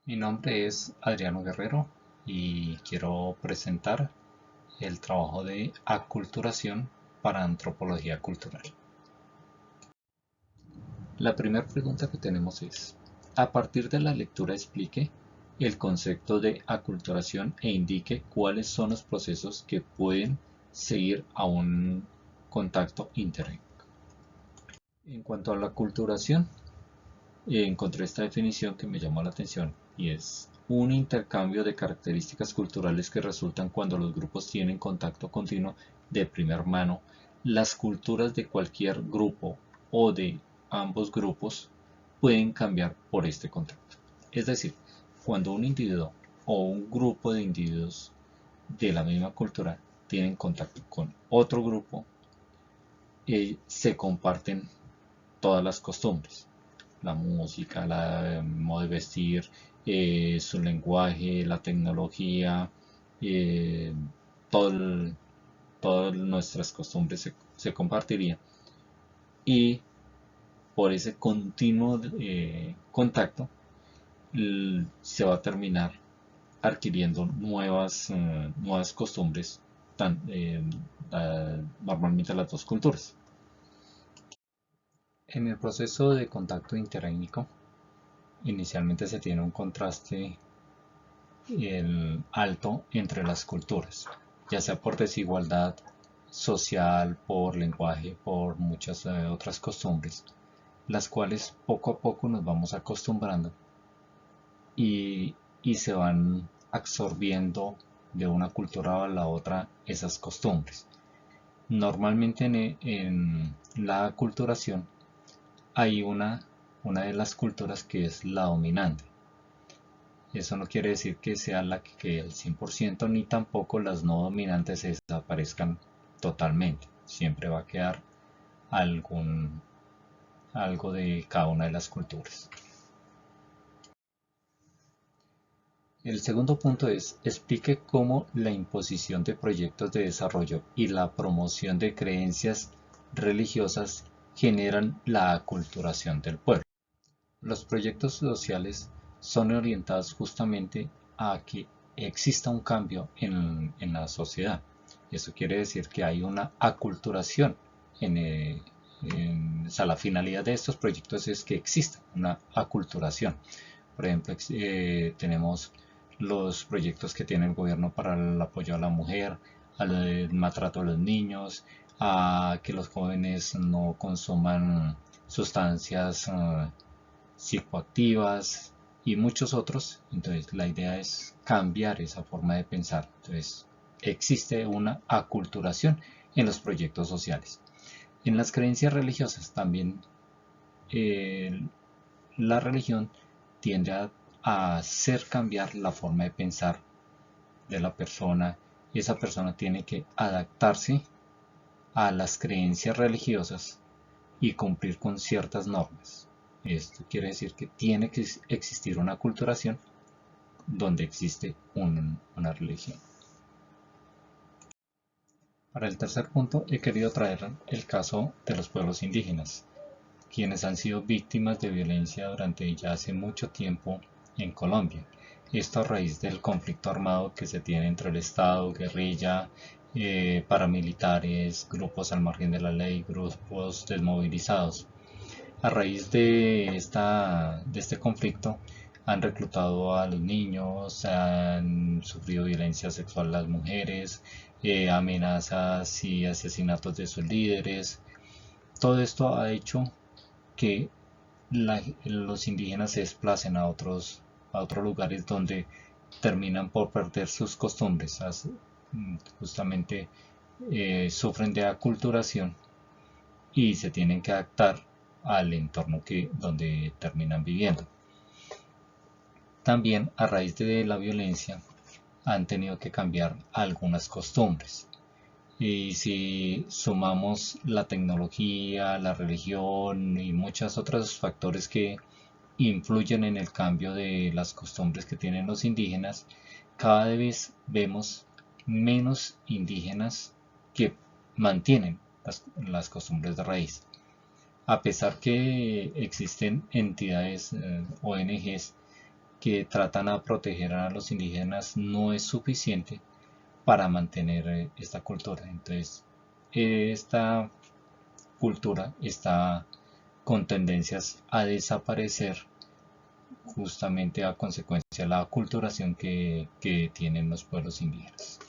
Mi nombre es Adriano Guerrero y quiero presentar el trabajo de aculturación para antropología cultural. La primera pregunta que tenemos es, a partir de la lectura explique el concepto de aculturación e indique cuáles son los procesos que pueden seguir a un contacto interétnico. En cuanto a la aculturación, encontré esta definición que me llamó la atención y es un intercambio de características culturales que resultan cuando los grupos tienen contacto continuo de primera mano. Las culturas de cualquier grupo o de ambos grupos pueden cambiar por este contacto. Es decir, cuando un individuo o un grupo de individuos de la misma cultura tienen contacto con otro grupo, se comparten todas las costumbres, la música, el modo de vestir, su lenguaje, la tecnología, eh, todo todas nuestras costumbres se compartirían y por ese continuo contacto se va a terminar adquiriendo nuevas costumbres, normalmente las dos culturas. En el proceso de contacto interétnico, inicialmente se tiene un contraste alto entre las culturas, ya sea por desigualdad social, por lenguaje, por muchas otras costumbres, las cuales poco a poco nos vamos acostumbrando y se van absorbiendo de una cultura a la otra esas costumbres. Normalmente en la aculturación hay una de las culturas que es la dominante. Eso no quiere decir que sea la que quede al 100% ni tampoco las no dominantes se desaparezcan totalmente. Siempre va a quedar algún, algo de cada una de las culturas. El segundo punto es, explique cómo la imposición de proyectos de desarrollo y la promoción de creencias religiosas generan la aculturación del pueblo. Los proyectos sociales son orientados justamente a que exista un cambio en la sociedad. Eso quiere decir que hay una aculturación. O sea, la finalidad de estos proyectos es que exista una aculturación. Por ejemplo, tenemos los proyectos que tiene el gobierno para el apoyo a la mujer, al maltrato a los niños, a que los jóvenes no consuman sustancias psicoactivas y muchos otros. Entonces la idea es cambiar esa forma de pensar. Entonces existe una aculturación en los proyectos sociales. En las creencias religiosas también eh, la religión tiende a hacer cambiar la forma de pensar de la persona y esa persona tiene que adaptarse a las creencias religiosas y cumplir con ciertas normas. Esto quiere decir que tiene que existir una culturación donde existe una religión. Para el tercer punto he querido traer el caso de los pueblos indígenas, quienes han sido víctimas de violencia durante ya hace mucho tiempo en Colombia. Esto a raíz del conflicto armado que se tiene entre el Estado, guerrilla, paramilitares, grupos al margen de la ley, grupos desmovilizados. A raíz de este conflicto han reclutado a los niños, han sufrido violencia sexual las mujeres, amenazas y asesinatos de sus líderes. Todo esto ha hecho que los indígenas se desplacen a otros lugares donde terminan por perder sus costumbres. Justamente sufren de aculturación y se tienen que adaptar al entorno donde terminan viviendo. También a raíz de la violencia han tenido que cambiar algunas costumbres. Y si sumamos la tecnología, la religión y muchos otros factores que influyen en el cambio de las costumbres que tienen los indígenas, cada vez vemos menos indígenas que mantienen las costumbres de raíz. A pesar que existen entidades ONGs que tratan a proteger a los indígenas no es suficiente para mantener esta cultura. Entonces, esta cultura está con tendencias a desaparecer justamente a consecuencia de la aculturación que tienen los pueblos indígenas.